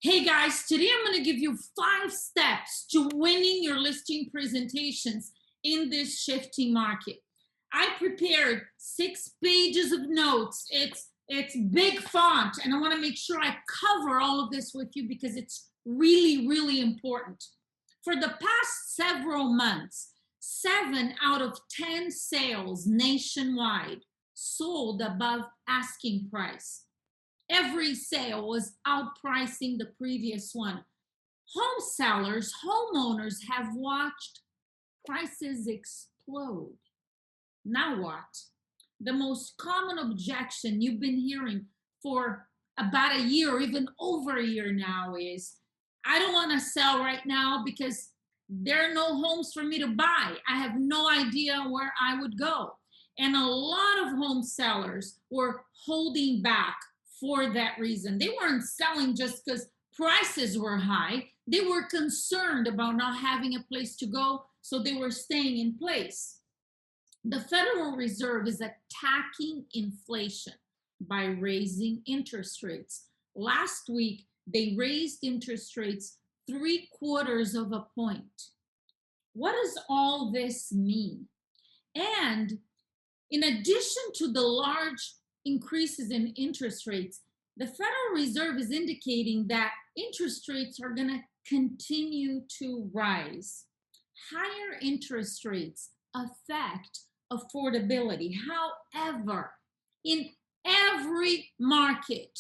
Hey guys, today I'm going to give you 5 steps to winning your listing presentations in this shifting market. I prepared 6 pages of notes. It's big font, and I want to make sure I cover all of this with you because it's really important. For the past several months, 7 out of 10 sales nationwide sold above asking price. Every sale was outpricing the previous one. Home sellers, homeowners have watched prices explode. Now what? The most common objection you've been hearing for about a year or even over a year now is, I don't want to sell right now because there are no homes for me to buy. I have no idea where I would go. And a lot of home sellers were holding back for that reason. They weren't selling just because prices were high. They were concerned about not having a place to go, so they were staying in place. The Federal Reserve is attacking inflation by raising interest rates. Last week, they raised interest rates 3/4 of a point. What does all this mean? And in addition to the large increases in interest rates, the Federal Reserve is indicating that interest rates are going to continue to rise. Higher interest rates affect affordability. However, in every market,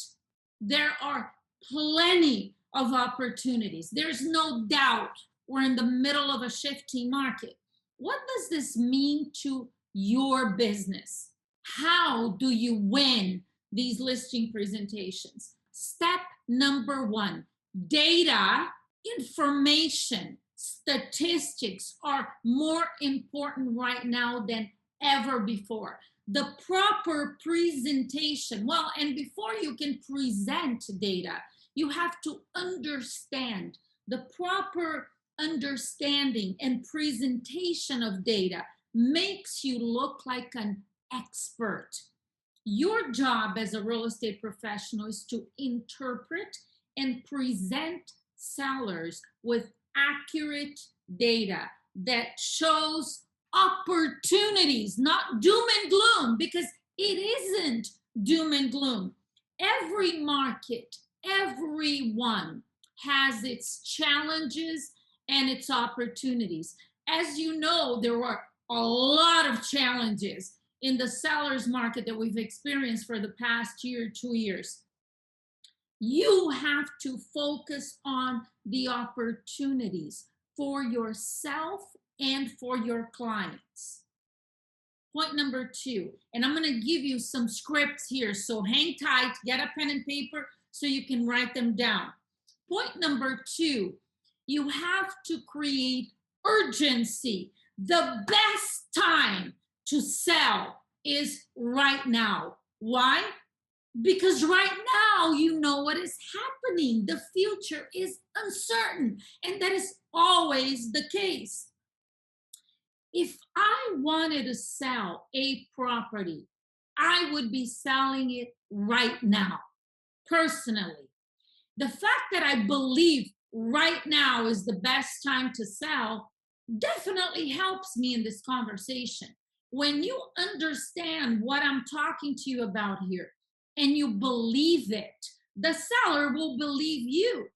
there are plenty of opportunities. There's no doubt we're in the middle of a shifting market. What does this mean to your business? How do you win these listing presentations? Step number 1, data, information, statistics are more important right now than ever before. The proper presentation, well, and before you can present data, you have to understand. The proper understanding and presentation of data makes you look like an expert. Your job as a real estate professional is to interpret and present sellers with accurate data that shows opportunities, not doom and gloom, because it isn't doom and gloom. Every market, everyone has its challenges and its opportunities. As you know, there were a lot of challenges in the sellers market that we've experienced for the past year, 2 years. You have to focus on the opportunities for yourself and for your clients. Point number 2, and I'm going to give you some scripts here, so hang tight, get a pen and paper so you can write them down. Point number 2, you have to create urgency. The best time to sell is right now. Why? Because right now you know what is happening. The future is uncertain, and that is always the case. If I wanted to sell a property, I would be selling it right now, personally. The fact that I believe right now is the best time to sell definitely helps me in this conversation. When you understand what I'm talking to you about here and you believe it, the seller will believe you.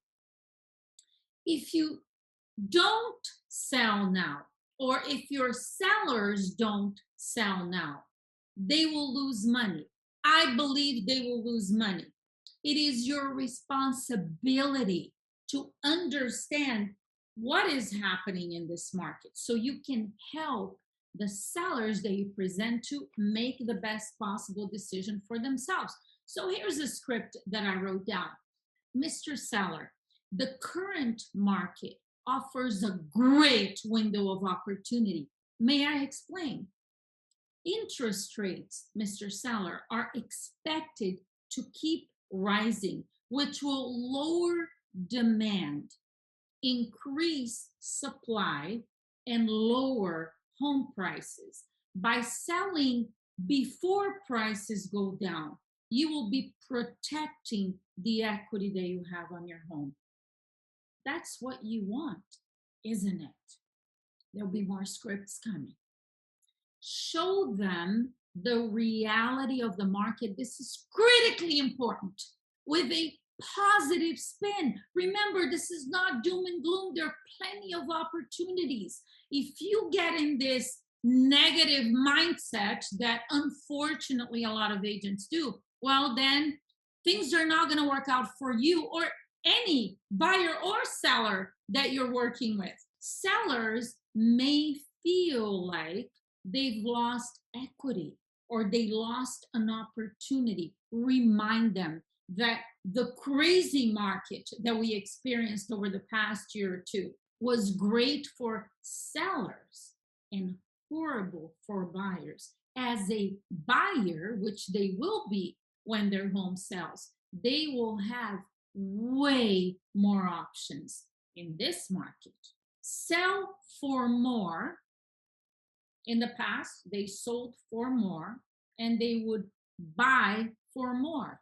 If you don't sell now, or if your sellers don't sell now, they will lose money. I believe they will lose money. It is your responsibility to understand what is happening in this market so you can help the sellers that you present to make the best possible decision for themselves. So here's a script that I wrote down. Mr. Seller, the current market offers a great window of opportunity. May I explain? Interest rates, Mr. Seller, are expected to keep rising, which will lower demand, increase supply, and lower home prices. By selling before prices go down, you will be protecting the equity that you have on your home. That's what you want, isn't it? There'll be more scripts coming. Show them the reality of the market. This is critically important, with a positive spin. Remember, this is not doom and gloom. There are plenty of opportunities. If you get in this negative mindset that unfortunately a lot of agents do, well, then things are not going to work out for you or any buyer or seller that you're working with. Sellers may feel like they've lost equity or they lost an opportunity. Remind them that the crazy market that we experienced over the past year or two was great for sellers and horrible for buyers. As a buyer, which they will be when their home sells, they will have way more options in this market. Sell for more. In the past, they sold for more and they would buy for more.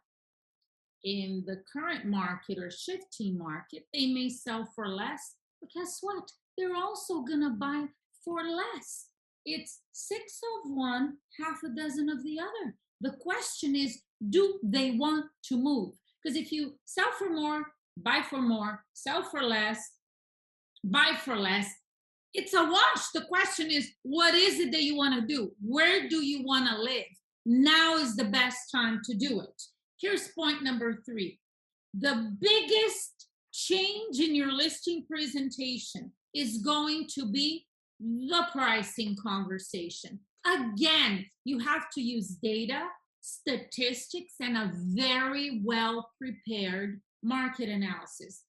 In the current market or shifting market, they may sell for less, but guess what? They're also going to buy for less. It's 6 of one, half a dozen of the other. The question is, do they want to move? Because if you sell for more, buy for more, sell for less, buy for less, it's a wash. The question is, what is it that you want to do? Where do you want to live? Now is the best time to do it. Here's point number 3. The biggest change in your listing presentation is going to be the pricing conversation. Again, you have to use data, statistics, and a very well prepared market analysis.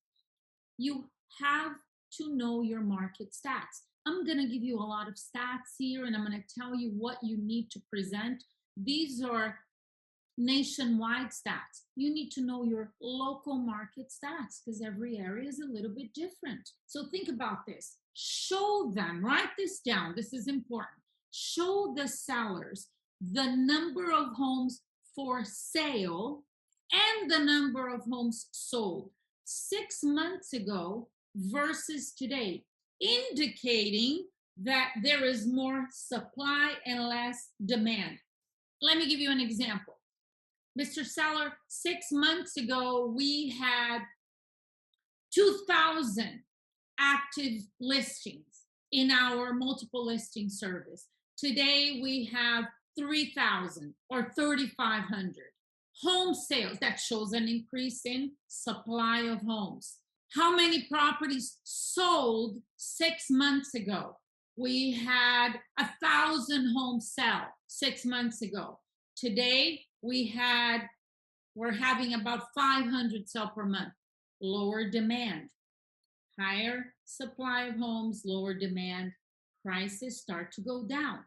You have to know your market stats. I'm going to give you a lot of stats here, and I'm going to tell you what you need to present. These are nationwide stats. You need to know your local market stats because every area is a little bit different. So think about this. Show them, write this down. This is important. Show the sellers the number of homes for sale and the number of homes sold 6 months ago versus today, indicating that there is more supply and less demand. Let me give you an example. Mr. Seller, 6 months ago, we had 2,000 active listings in our multiple listing service. Today, we have 3,000 or 3,500. Home sales, that shows an increase in supply of homes. How many properties sold 6 months ago? We had 1,000 homes sell 6 months ago. Today, we're having about 500 sell per month. Lower demand, higher supply of homes, lower demand, prices start to go down.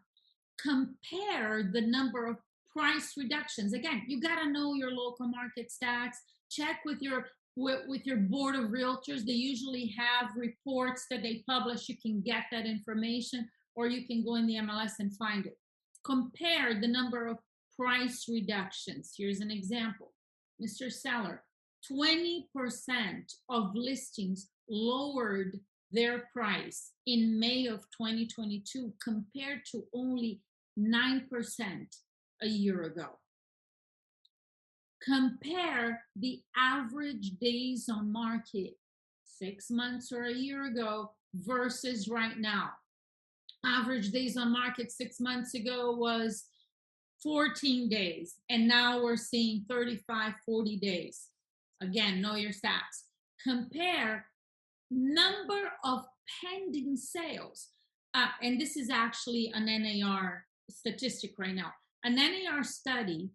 Compare the number of price reductions. Again, you got to know your local market stats. Check with your board of realtors. They usually have reports that they publish. You can get that information, or you can go in the MLS and find it. Compare the number of price reductions. Here's an example. Mr. Seller, 20% of listings lowered their price in May of 2022 compared to only 9% a year ago. Compare the average days on market 6 months or a year ago versus right now. Average days on market 6 months ago was 14 days, and now we're seeing 35, 40 days. Again, know your stats. Compare number of pending sales. And this is actually an NAR statistic right now. An NAR study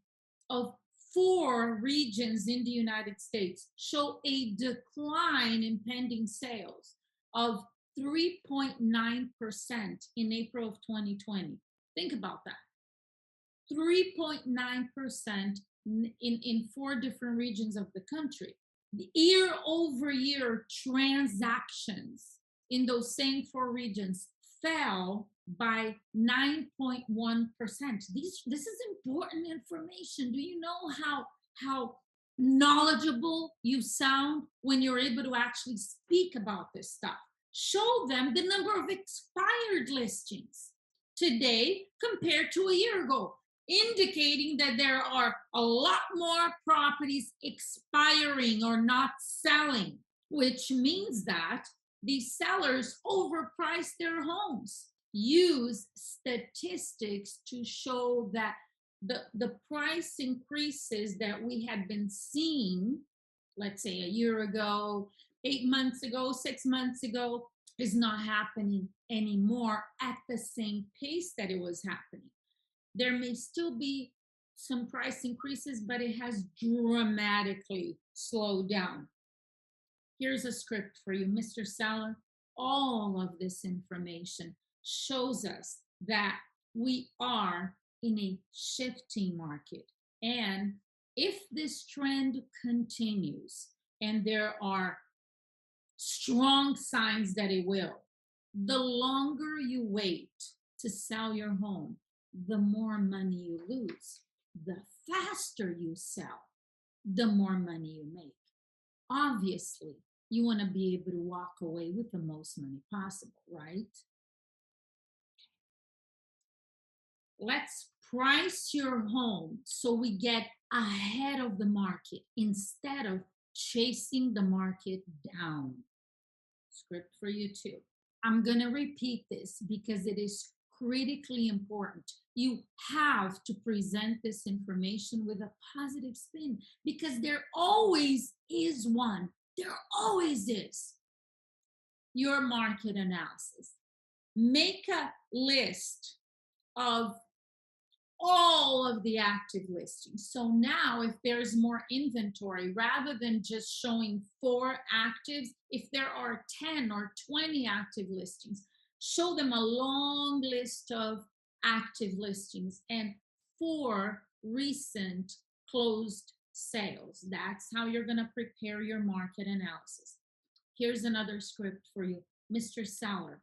of 4 regions in the United States show a decline in pending sales of 3.9% in April of 2020. Think about that. 3.9% in 4 different regions of the country. The year-over-year transactions in those same 4 regions fell by 9.1%. This is important information. Do you know how knowledgeable you sound when you're able to actually speak about this stuff? Show them the number of expired listings today compared to a year ago, indicating that there are a lot more properties expiring or not selling, which means that these sellers overprice their homes. Use statistics to show that the price increases that we had been seeing, let's say a year ago, 8 months ago, 6 months ago, is not happening anymore at the same pace that it was happening. There may still be some price increases, but it has dramatically slowed down. Here's a script for you, Mr. Seller. All of this information shows us that we are in a shifting market. And if this trend continues, and there are strong signs that it will, the longer you wait to sell your home, the more money you lose. The faster you sell, the more money you make. Obviously, you want to be able to walk away with the most money possible, right? Let's price your home so we get ahead of the market instead of chasing the market down. Script for you too. I'm going to repeat this because it is critically important. You have to present this information with a positive spin because there always is one. There always is. Your market analysis. Make a list of all of the active listings. So now if there's more inventory, rather than just showing 4 actives, if there are 10 or 20 active listings, show them a long list of active listings and 4 recent closed sales. That's how you're going to prepare your market analysis. Here's another script for you, Mr. Seller.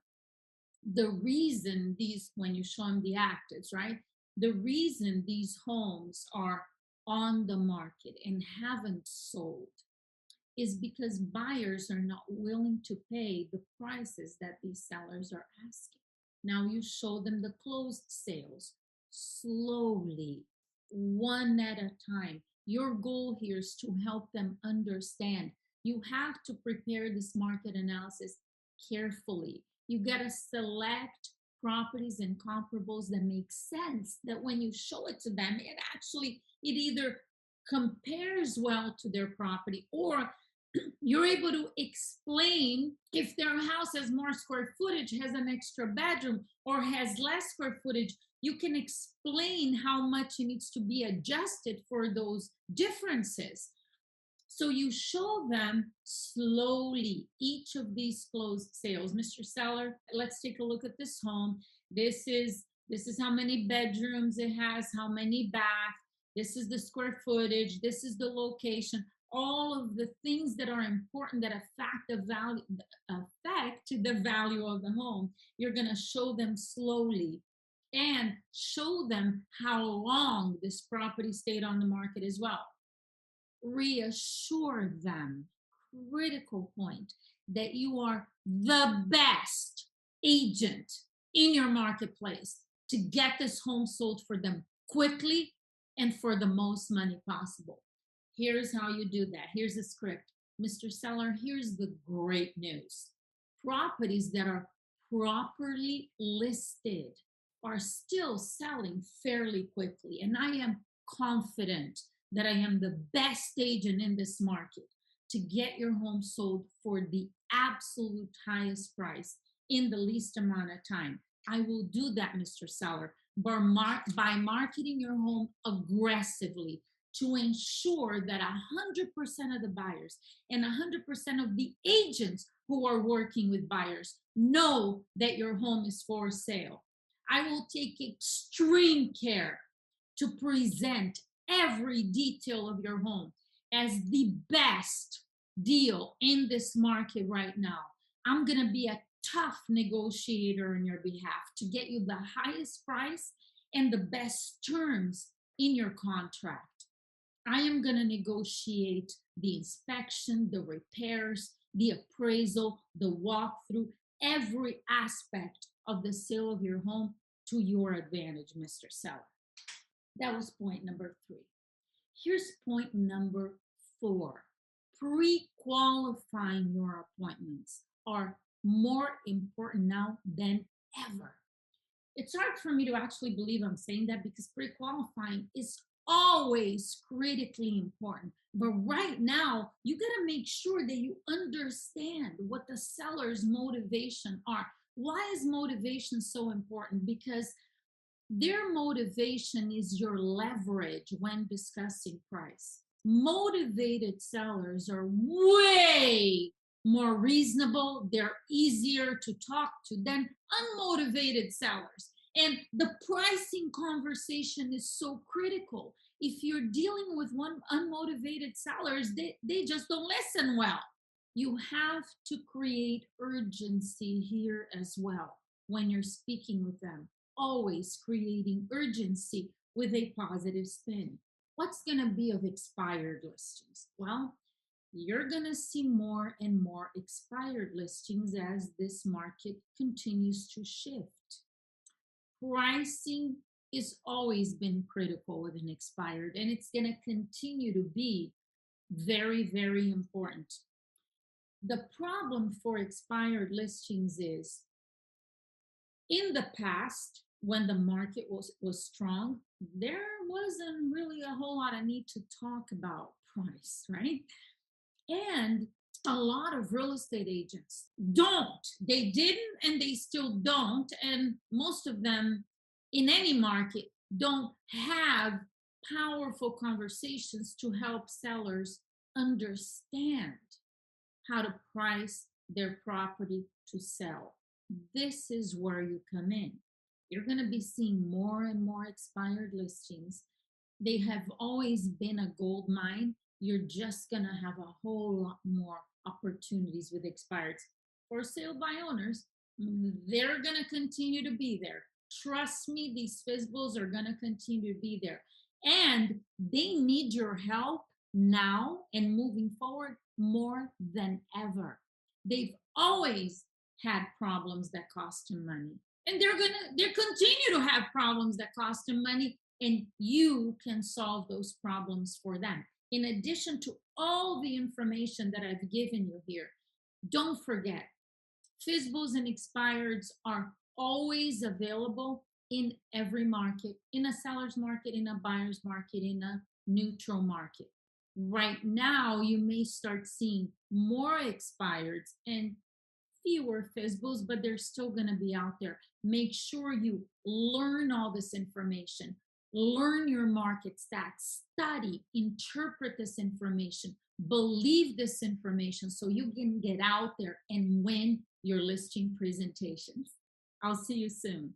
The reason these, when you show them the actives, right? The reason these homes are on the market and haven't sold is because buyers are not willing to pay the prices that these sellers are asking. Now you show them the closed sales slowly, one at a time. Your goal here is to help them understand. You have to prepare this market analysis carefully. You got to select properties and comparables that make sense, that when you show it to them, it either compares well to their property, or you're able to explain if their house has more square footage, has an extra bedroom, or has less square footage. You can explain how much it needs to be adjusted for those differences. So you show them slowly each of these closed sales. Mr. Seller, let's take a look at this home. This is how many bedrooms it has, how many baths. This is the square footage. This is the location. All of the things that are important that affect the value of the home. You're going to show them slowly and show them how long this property stayed on the market as well. Reassure them, critical point, that you are the best agent in your marketplace to get this home sold for them quickly and for the most money possible. Here's how you do that. Here's the script. Mr. Seller, here's the great news. Properties that are properly listed are still selling fairly quickly, and I am confident that I am the best agent in this market to get your home sold for the absolute highest price in the least amount of time. I will do that, Mr. Seller, by marketing your home aggressively to ensure that 100% of the buyers and 100% of the agents who are working with buyers know that your home is for sale. I will take extreme care to present every detail of your home as the best deal in this market right now. I'm going to be a tough negotiator on your behalf to get you the highest price and the best terms in your contract. I am going to negotiate the inspection, the repairs, the appraisal, the walkthrough, every aspect of the sale of your home to your advantage, Mr. Seller. That was point number three. Here's point number four. Pre-qualifying your appointments are more important now than ever. It's hard for me to actually believe I'm saying that because pre-qualifying is always critically important. But right now, you got to make sure that you understand what the seller's motivation are. Why is motivation so important? Because their motivation is your leverage when discussing price. Motivated sellers are way more reasonable, they're easier to talk to than unmotivated sellers. And the pricing conversation is so critical. If you're dealing with one unmotivated sellers, they just don't listen well. You have to create urgency here as well when you're speaking with them. Always creating urgency with a positive spin. What's going to be of expired listings? Well, you're going to see more and more expired listings as this market continues to shift. Pricing has always been critical with an expired, and it's going to continue to be very, very important. The problem for expired listings is in the past, when the market was strong, there wasn't really a whole lot of need to talk about price, right? And a lot of real estate agents don't. They didn't and they still don't. And most of them in any market don't have powerful conversations to help sellers understand how to price their property to sell. This is where you come in. You're going to be seeing more and more expired listings. They have always been a gold mine. You're just going to have a whole lot more opportunities with expireds. For sale by owners, they're going to continue to be there. Trust me, these FSBOs are going to continue to be there. And they need your help now and moving forward more than ever. They've always had problems that cost them money. And they're continue to have problems that cost them money, and you can solve those problems for them. In addition to all the information that I've given you here, don't forget, FSBOs and expireds are always available in every market, in a seller's market, in a buyer's market, in a neutral market. Right now, you may start seeing more expireds and fewer FSBOs, but they're still going to be out there. Make sure you learn all this information, learn your market stats, study, interpret this information, believe this information so you can get out there and win your listing presentations. I'll see you soon.